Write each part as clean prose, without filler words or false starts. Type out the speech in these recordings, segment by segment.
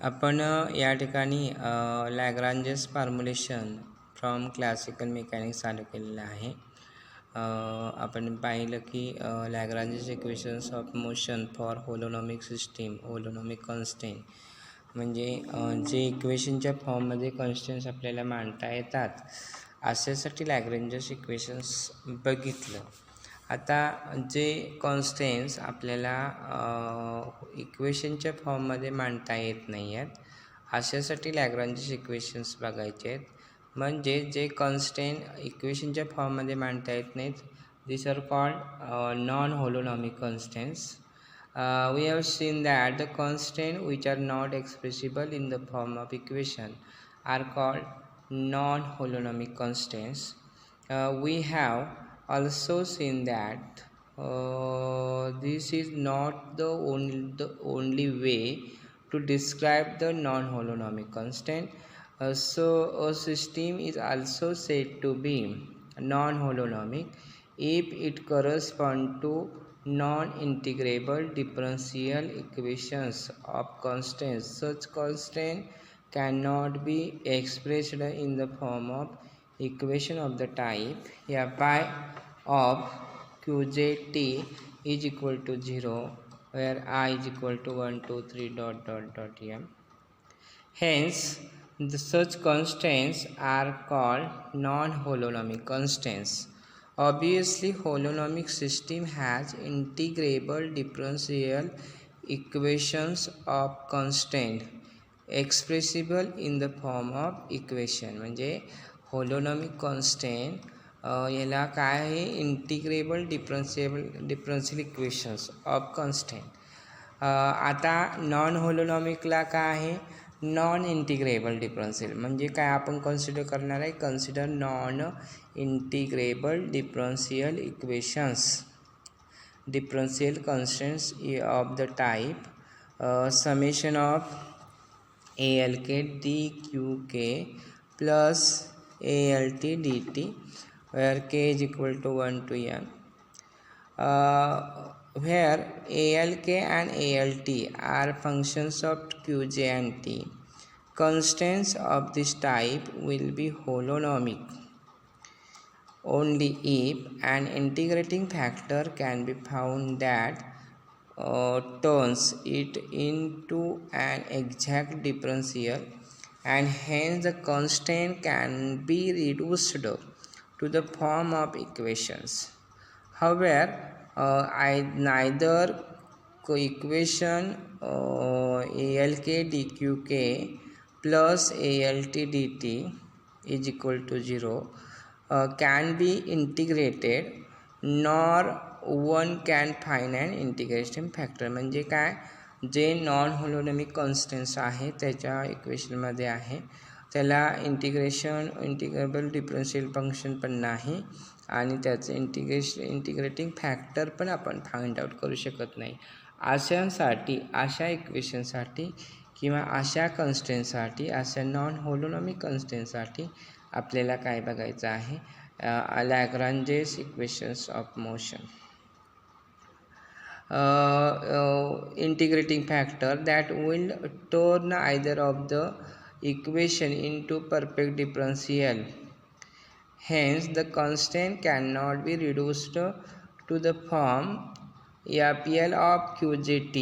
आपण या ठिकाणी Lagrange's formulation from classical mechanics चालू केलेलं आहे. आपण पाहिलं की Lagrange's equations of motion for holonomic system, holonomic constant म्हणजे जे इक्वेशनच्या फॉर्ममध्ये कॉन्स्टंट्स आपल्याला मांडता येतात अशासाठी लॅग्रांजेस इक्वेशन्स बघितलं. आता जे कॉन्स्टंट्स आपल्याला इक्वेशनच्या फॉर्ममध्ये मांडता येत नाही आहेत अशासाठी लॅग्रांजेस इक्वेशन्स बघायचे आहेत. म्हणजे जे कॉन्स्टंट इक्वेशनच्या फॉर्ममध्ये मांडता येत नाहीत, this are called non holonomic constants. We have seen that the constants which are not expressible in the form of equation are called non-holonomic constants. We have also seen that this is not the only way to describe the non-holonomic constant. So a system is also said to be non-holonomic if it corresponds to non-integrable differential equations of constants. Such constant cannot be expressed in the form of equation of the type phi of qj t is equal to 0 where I is equal to 1 2 3 dot dot dot m. Hence such constants are called non-holonomic constants. Obviously, holonomic system has integrable differential equations of constant expressible in the form of equation. म्हणजे होलोनॉमिक constant याला काय आहे, integrable differential equations of constant. आता non होलोनॉमिकला काय आहे, non integrable differential. म्हणजे काय आपण कन्सिडर करणार आहे, consider non integrable differential equations, differential constants of the type summation of ALK DQK plus ALT DT where K is equal to 1 to n. Where ALK and ALT are functions of Qj and T. Constants of this type will be holonomic only if an integrating factor can be found that turns it into an exact differential, and hence the constant can be reduced to the form of equations. However, neither equation ALK DQK plus ALT DT is equal to 0 can be integrated, nor one can find an integration factor. म्हणजे काय, जे non holonomic constants आहे त्याच्या इक्वेशनमध्ये आहे त्याला integrable differential function पण नाही आणि त्याचं इंटिग्रेटिंग फॅक्टर पण आपण फाइंड आउट करू शकत नाही. अशा इक्वेशनसाठी किंवा अशा कॉन्स्टंटसाठी, अशा नॉन होलोनॉमिक कॉन्स्टंटसाठी आपल्याला काय बघायचं आहे, Lagrange's equations of motion. Integrating factor that will turn either of the equation into perfect differential. Hence the constant cannot be reduced to the form FL of QJT.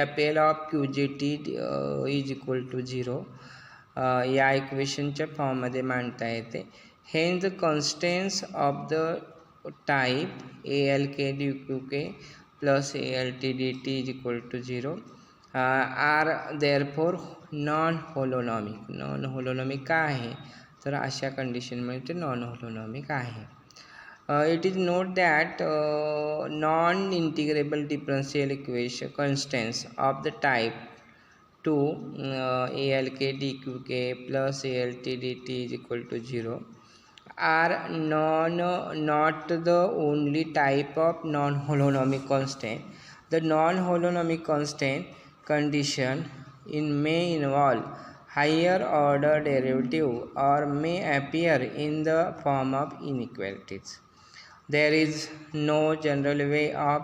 FL of QJT is equal to 0. या इक्वेशनच्या फॉर्ममध्ये मांडता येते. Hence the constants of the type ALK DQK plus ALT DT is equal to 0 are therefore non-holonomic. Non-holonomic काय आहे, तर अशा कंडिशनमध्ये ते non-holonomic आहे. It is note that non-integrable differential equation constants of the type 2 ALK DQK plus ALT DT is equal to 0 are not the only type of non-holonomic constant. The non-holonomic constant condition may involve higher order derivative or may appear in the form of inequalities. There is no general way of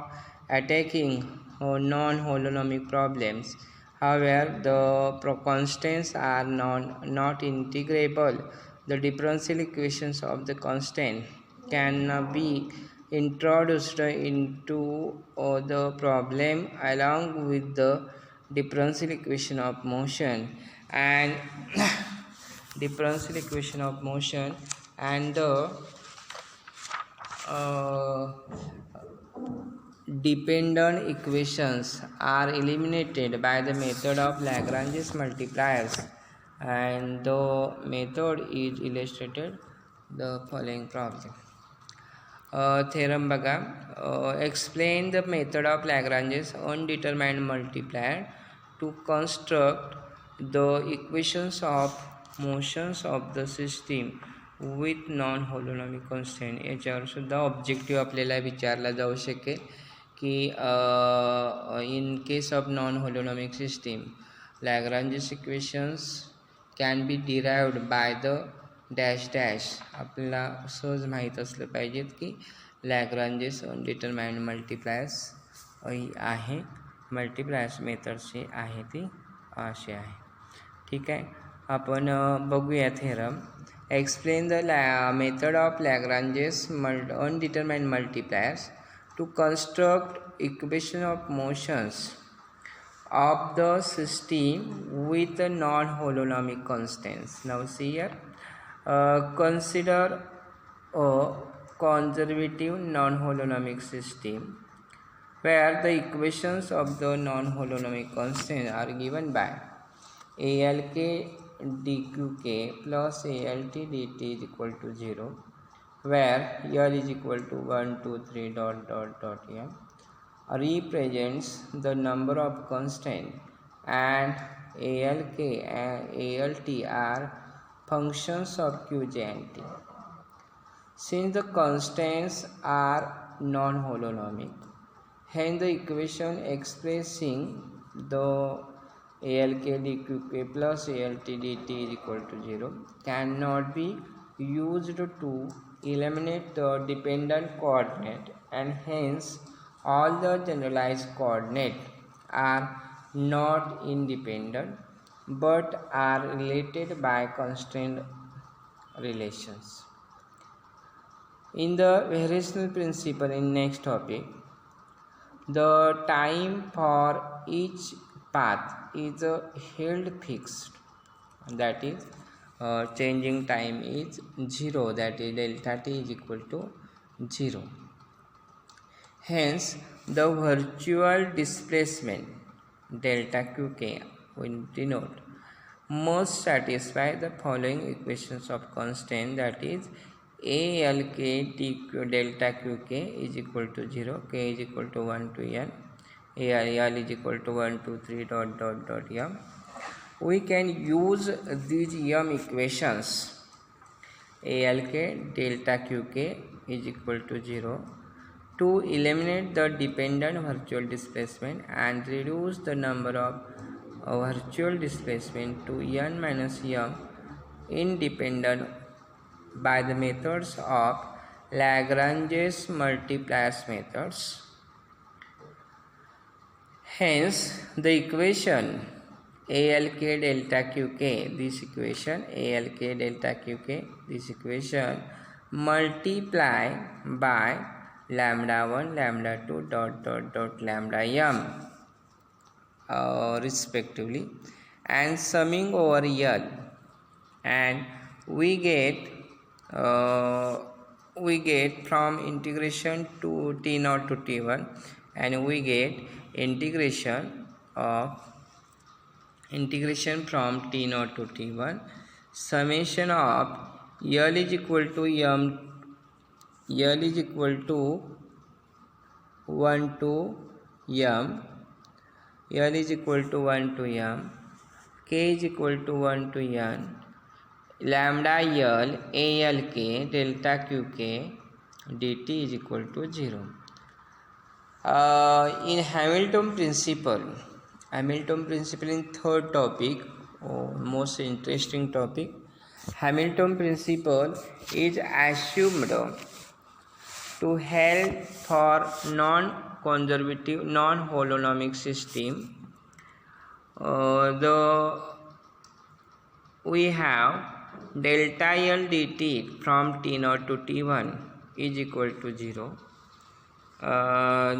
attacking non-holonomic problems. However, the constants are not integrable. The differential equations of the constant can be introduced into the problem along with the differential equation of motion and differential equation of motion and the uh, dependent equations are eliminated by the method of Lagrange's multipliers, and the method is illustrated the following problem. Theorem बघा. Explain the method of Lagrange's undetermined multiplier to construct the equations of motions of the system with non holonomic constant. याच्यावर सुद्धा objective आपल्याला विचारला जाऊ शकेल की in case of non holonomic system Lagrange's equations can be derived by the dash dash. आपल्याला सहज माहीत असलं पाहिजेत की लॅग्रांजेस अनडिटरमाइंड मल्टिप्लायर्स आहे, मल्टिप्लायर्स मेथडची आहे ती अशी आहे. ठीक आहे. आपण बघूया theorem. Explain the method of Lagrange's undetermined multipliers to construct equation of motions of the system with non-holonomic constants. Now see here, consider a conservative non-holonomic system where the equations of the non-holonomic constants are given by ALK dqk plus ALT dt is equal to 0, where L is equal to 1, 2, 3 dot m represents the number of constants and ALK and ALT are functions of Qj and T. Since the constants are non-holonomic, hence the equation expressing the ALK dqk plus ALT dt is equal to 0 cannot be used to eliminate the dependent coordinate, and hence all the generalized coordinates are not independent but are related by constraint relations. In the variational principle in next topic, the time for each path is held fixed, that is changing time is 0, that is delta t is equal to 0. Hence the virtual displacement delta qk will denote must satisfy the following equations of constant, that is ALK dq delta qk is equal to 0, k is equal to 1 to n, L is equal to 1 2 3 dot m. We can use these m equations ALK delta qk is equal to 0 to eliminate the dependent virtual displacement and reduce the number of virtual displacement to n minus m independent by the methods of Lagrange's multipliers methods. Hence the equation ALK delta qk, this equation ALK delta qk, this equation multiply by lambda 1 lambda 2 dot lambda m respectively and summing over L, and we get from integration to t0 to t1, and we get integration from t0 to t1 summation of L is equal to 1 to m, L is equal to 1 to m, k is equal to 1 to n, lambda L ALK delta qk dt is equal to 0. In Hamilton principle in third topic, most interesting topic, Hamilton principle is assumed to help for conservative non-holonomic system, we have delta L dt from t0 to t1 is equal to 0.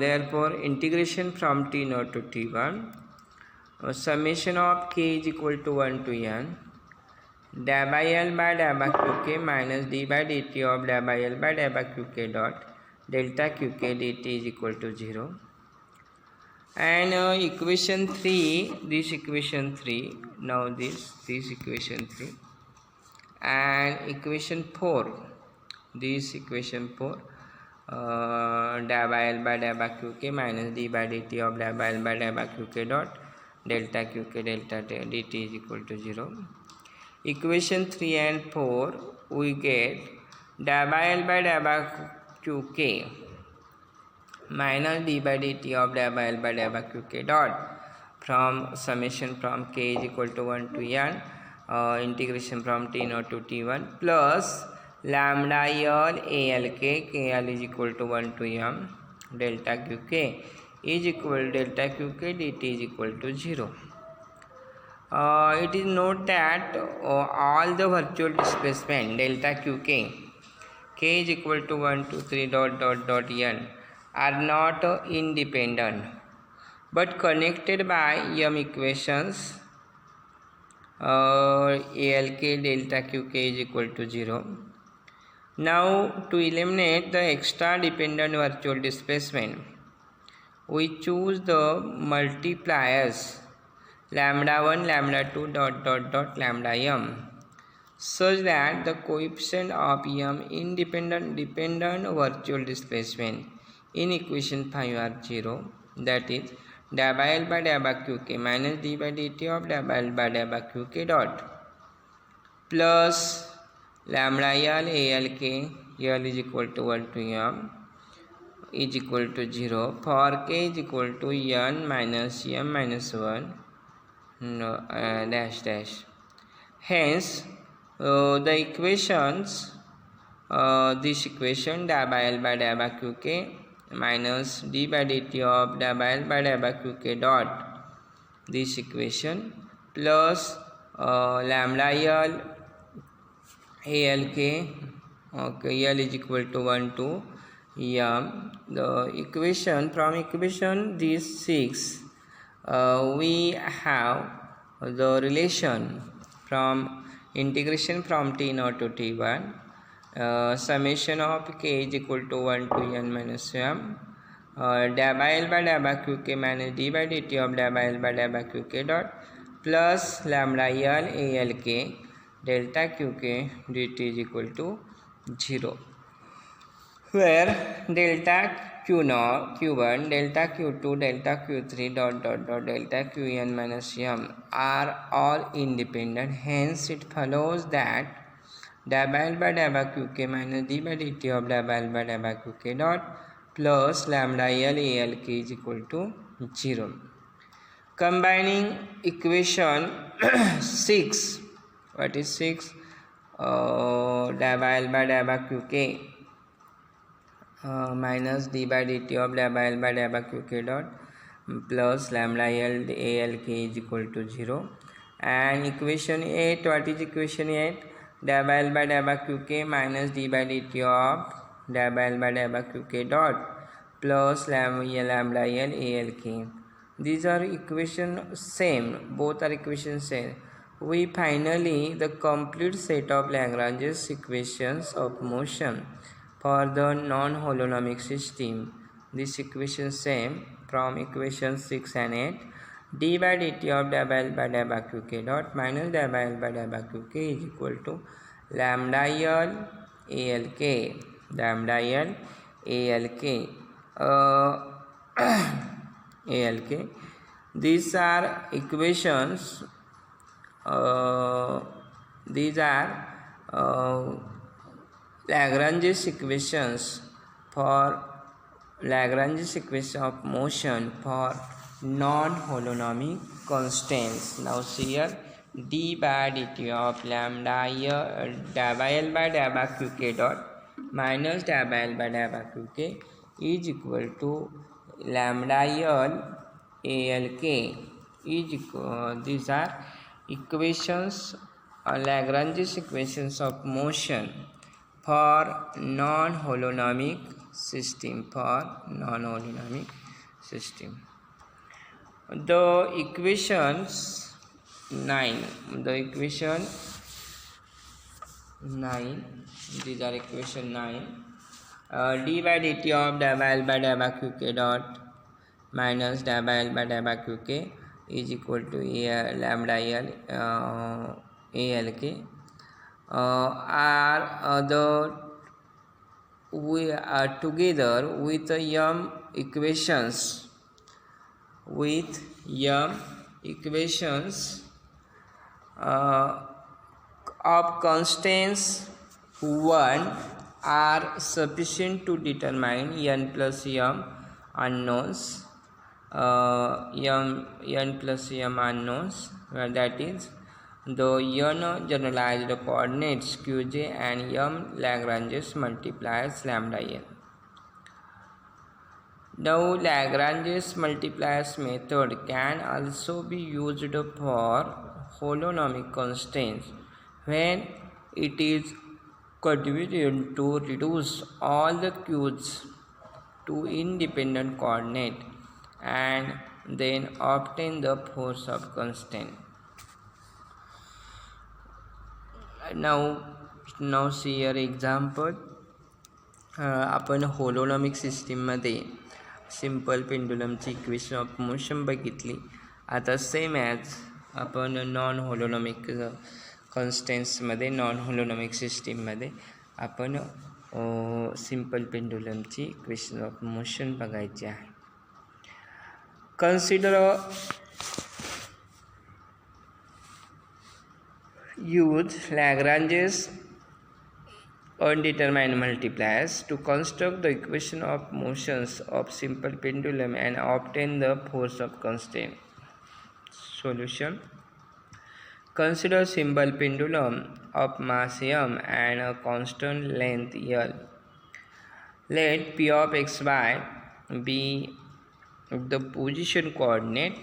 Therefore, integration from t0 to t1, summation of k is equal to 1 to n, da by L by da by qk minus d by dt of da by L by da by qk dot delta qk dt is equal to 0. And equation 3, this equation 3, now this equation 3, and equation 4, this equation 4, da by L by da by qk minus d by dt of da by L by da by qk dot delta qk delta dt is equal to 0. Equation 3 and 4, we get da by L by da by qk minus d by dt of da by L by da by qk dot from summation from k is equal to 1 to n, integration from t0 to t1 plus lambda L ALK, KL is equal to 1 to m, delta qk is equal delta qk dt is equal to 0. It is note that all the virtual displacement delta qk, k is equal to 1 to 3 dot n are not independent but connected by m equations. ALK delta qk is equal to 0. Now to eliminate the extra dependent virtual displacement, we choose the multipliers lambda 1 lambda 2 dot lambda m such that the coefficient of m independent dependent virtual displacement in equation 5 are 0, that is da by L by da by qk minus d by dt of da by L by da by qk dot plus lambda L ALK, L is equal to 1 to m is equal to 0 for k is equal to n minus m minus 1 dash dash. Hence the equations, this equation da by L by da by qk minus d by dt of da by L by da by qk dot this equation plus lambda L ALK, okay, L is equal to 1 to m. The equation from equation these 6, we have the relation from integration from t0 to t1, summation of k is equal to 1 to n minus m, da by L by da by qk minus d by dt of da by L by da by qk dot plus lambda L ALK delta qk dt is equal to 0, where delta q0, q1, delta q2, delta q3 dot delta qn minus m are all independent. Hence it follows that da by L by da by qk minus d by dt of da by L by da by qk dot plus lambda L ALK is equal to 0. Combining equation 6, what is 6? Da by L by da by qk minus d by dt of da by L by da by qk dot plus lambda L ALK is equal to 0. And equation 8, what is equation 8? Da by L by da by qk minus d by dt of da by L by da by qk dot plus lambda L ALK. These are equation same, both are equation same. We finally the complete set of Lagrange's equations of motion for the non-holonomic system. This equation same from equation 6 and 8. D by dt of da by L by da by qk dot minus da by L by da by qk is equal to lambda L ALK, lambda L ALK, ALK. These are equations, these are Lagrange's equations for Lagrange's equation of motion for non-holonomic constants. Now see here, d by dt of lambda da by L by da by qk dot minus da by L by da by qk is equal to lambda L ALK is these are equations Lagrange's equations of motion for non-holonomic system. The equations 9. The equation 9. These are equation 9. D by dt of del by L by del by qk dot minus del by L by del by qk is equal to lambda L ALK are we are together with m equations of constants 1 are sufficient to determine n plus m unknowns that is the n generalized coordinates qj and m Lagrange's multipliers lambda n. Now Lagrange's multipliers method can also be used for holonomic constants when it is convenient to reduce all the q's to independent coordinate and then obtain the force of constant. Now see your example. आपण होलोनॉमिक सिस्टीममध्ये simple पेंडुलमची equation of motion बघितली. आता same as आपण non होलोनॉमिक कॉन्स्टन्ट्समध्ये non होलोनॉमिक सिस्टीममध्ये आपण simple पेंडुलमची equation of motion बघायची आहे. Consider use Lagrange's undetermined multipliers to construct the equation of motions of simple pendulum and obtain the force of constant. Solution: consider simple pendulum of mass m and a constant length L. Let p of xy be the position coordinate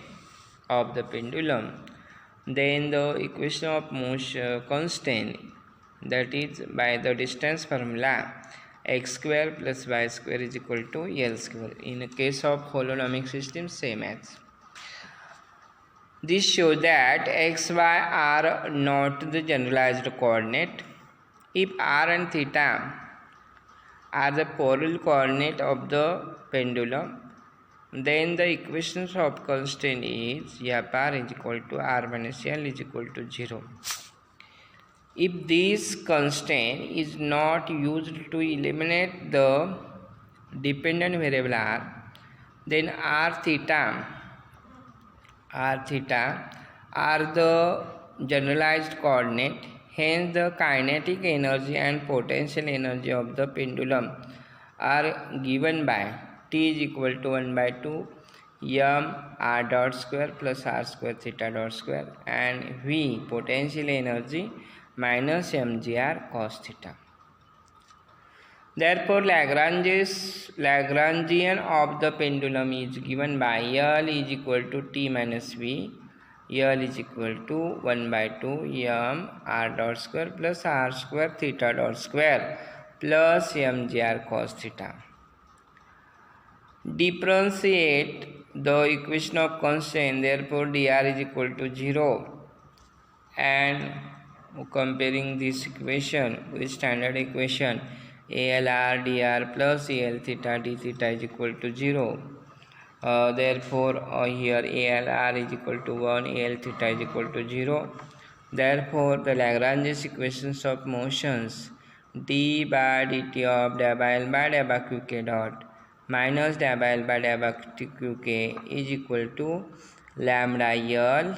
of the pendulum. Then the equation of motion constant, that is by the distance formula, x square plus y square is equal to L square. In the case of holonomic system, same as. This shows that x, y are not the generalized coordinate. If r and theta are the polar coordinate of the pendulum, then the equations of constant is r is equal to r minus L is equal to 0. If this constant is not used to eliminate the dependent variable r, then r theta are the generalized coordinate. Hence the kinetic energy and potential energy of the pendulum are given by T is equal to 1 by 2 m r dot square plus r square theta dot square and V potential energy minus mgr cos theta. Therefore Lagrangian of the pendulum is given by L is equal to T minus V. L is equal to 1 by 2 m r dot square plus r square theta dot square plus mgr cos theta. Differentiate the equation of constant, therefore dr is equal to 0, and comparing this equation with standard equation ALR dr plus AL theta d theta is equal to 0. Therefore here ALR is equal to 1, AL theta is equal to 0. Therefore the Lagrange's equations of motions d by dt of del by L by del by qk dot minus del by L by del by qk is equal to lambda L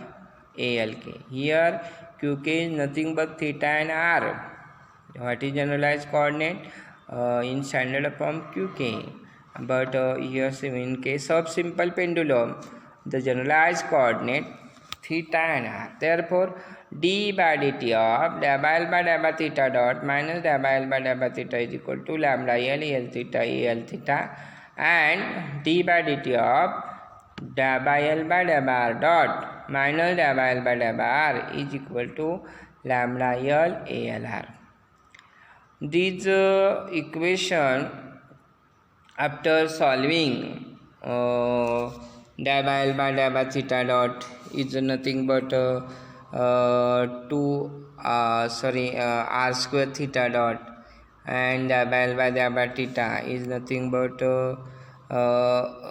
ALK. Here qk is nothing but theta and r. What is generalized coordinate? In standard form qk. But here in case of simple pendulum, the generalized coordinate theta and r. Therefore d by dt of del by L by del by theta dot minus del by L by del by theta is equal to lambda L AL theta AL theta and d by dt of del by L by del by R dot minus del by L by del by R is equal to lambda L ALR. This equation, after solving del by L by del by theta dot is nothing but 2 r square theta dot, and del by L by del by theta is nothing but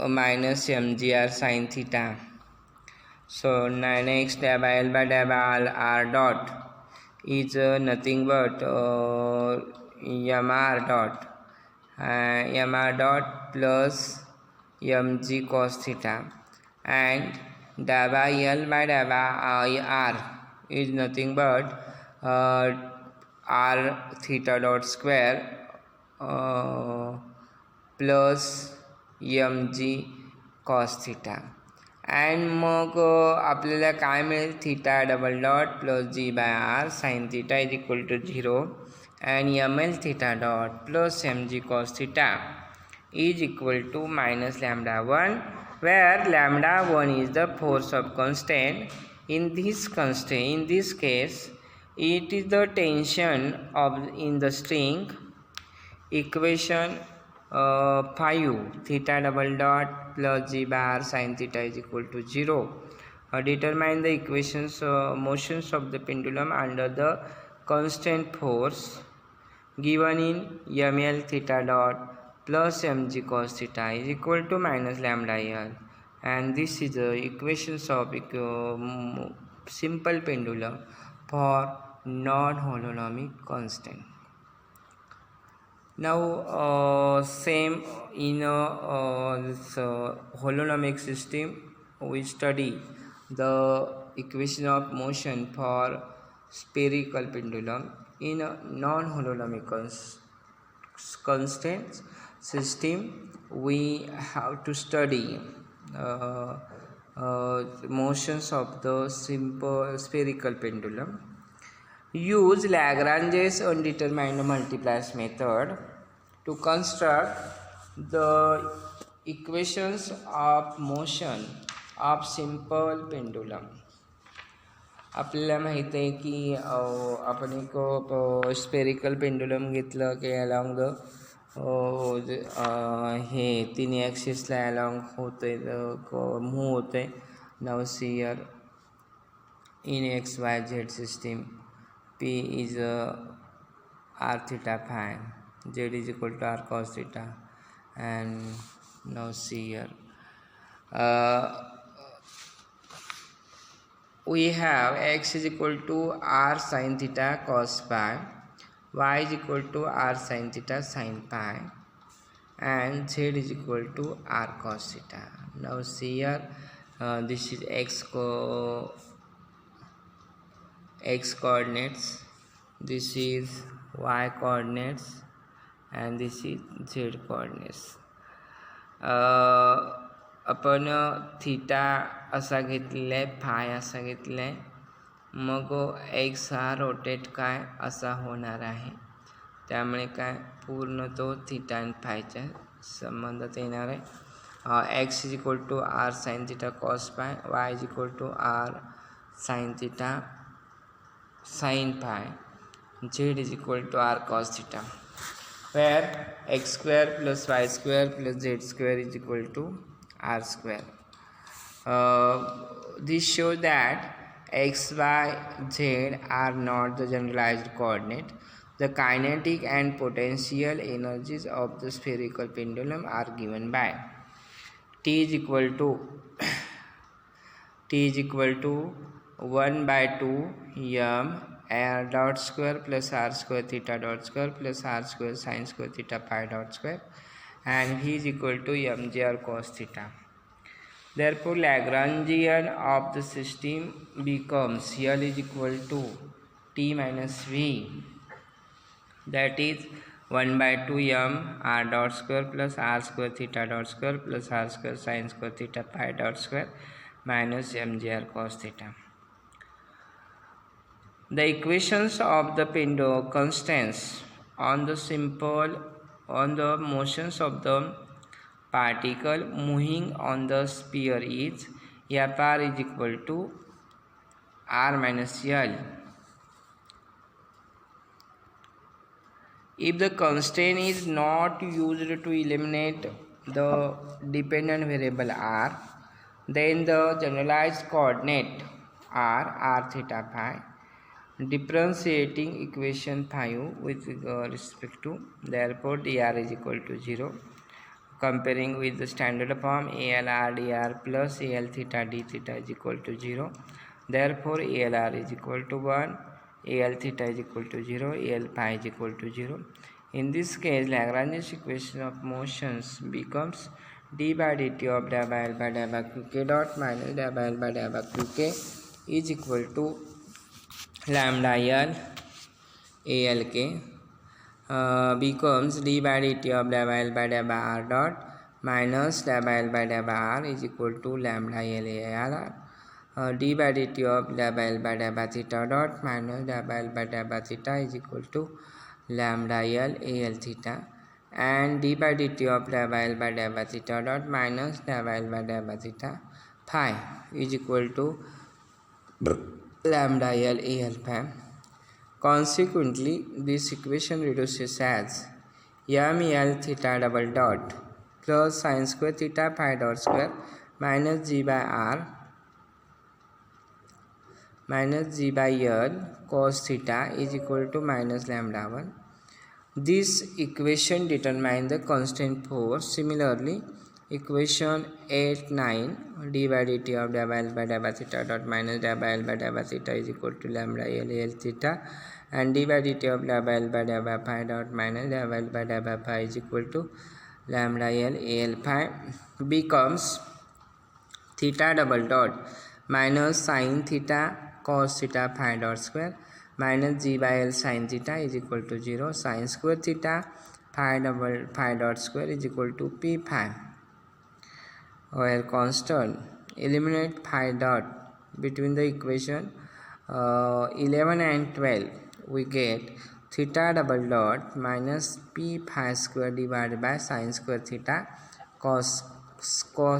minus mgr sin theta. So next del by L by del by R dot is nothing but mr dot mr dot plus mg cos theta, and del by L by del by R is nothing but r theta dot square plus mg cos theta. and मग आपल्याला काय मिळेल, theta double dot plus g by r sine theta is equal to 0 and ml theta dot plus mg cos theta is equal to minus lambda 1, where lambda 1 is the force of constant. In this case it is the tension in the string. Equation 5, theta double dot plus g by r sin theta is equal to 0. Determine the motions of the pendulum under the constant force given in ml theta dot plus mg cos theta is equal to minus lambda L, and this is the equations of simple pendulum for non-holonomic constant. Now same in this holonomic system, we study the equation of motion for spherical pendulum. In a non-holonomic constant system, we have to study motions of the simple spherical pendulum. Use Lagrange's undetermined multipliers method to construct the equations of motion of simple pendulum. आपल्याला माहीत आहे की आपण एक spherical pendulum घेतलं की along the हे तिन्ही ॲक्सिसला along होते मूव होते. Now see here in x Y Z system P is r theta phi, Z is equal to r cos theta, and now see here we have x is equal to r sin theta cos phi, y is equal to r sin theta sin phi, and z is equal to r cos theta. Now see here this is x coordinates, this is y coordinates, and this is z coordinates. आपण theta असा घेतलेला आहे, फाय असा घेतला आहे, मग x हा rotate काय असा होणार आहे, त्यामुळे काय पूर्ण तो थीटा आणि फायच्या संबंधात येणार आहे. X is equal to r sine theta cos phi, y is equal to r sine theta sin phi, z is equal to r cos theta, where x square plus y square plus z square is equal to r square. This shows that x, y, z are not the generalized coordinate. The kinetic and potential energies of the spherical pendulum are given by t is equal to 1 by 2 m r dot square plus r square theta dot square plus r square sin square theta pi dot square, and v is equal to mgr cos theta. Therefore Lagrangian of the system becomes L is equal to t minus v, that is 1 by 2 m r dot square plus r square theta dot square plus r square sin square theta pi dot square minus mgr cos theta. The equations of the constants on the motions of the particle moving on the sphere is Fr is equal to r minus L. If the constraint is not used to eliminate the dependent variable r, then the generalized coordinate are r theta phi. Differentiating equation 5 with respect to, therefore dr is equal to 0. Comparing with the standard form, al r dr plus al theta d theta is equal to 0. Therefore al r is equal to 1, al theta is equal to 0, al phi is equal to 0. In this case, Lagrange's equation of motions becomes d by dt of del by L by del by qk dot minus del by L by del by qk is equal to lambda L ALK becomes d by dt of del by L by del by r dot minus del by L by del by r is equal to lambda L ALR. D by dt of del by L by del by theta dot minus del by L by del by theta is equal to lambda L AL theta, and d by dt of del by L by del by theta dot minus del by L by del by theta phi is equal to lambda L AL phi. Consequently, this equation reduces as ml theta double dot plus sin square theta phi dot square minus g by r minus g by L cos theta is equal to minus lambda 1. This equation determines the constant force. Similarly, equation 8, 9 d by dt of del by L by del by theta dot minus del by L by del by theta is equal to lambda L L theta, and d by dt of del by L by del by phi dot minus del by L by del by phi is equal to lambda L L phi becomes theta double dot minus sin theta cos theta phi dot square minus g by L sin theta is equal to 0. Sin square theta phi double phi dot square is equal to p phi, where constant. Eliminate phi dot between the equation 11 and 12. We get theta double dot minus p phi square divided by sin square theta cos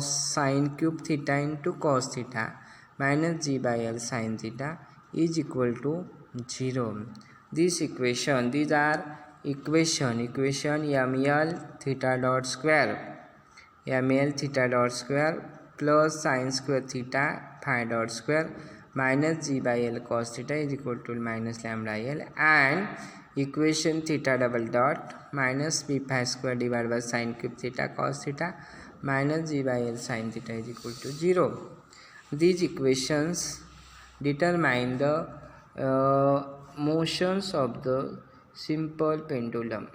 sin cube theta into cos theta minus g by L sin theta is equal to 0. These are equation ml theta dot square plus sin square theta phi dot square minus g by L cos theta is equal to minus lambda L, and equation theta double dot minus p phi square divided by sin cube theta cos theta minus g by L sin theta is equal to 0. These equations determine the motions of the simple pendulum.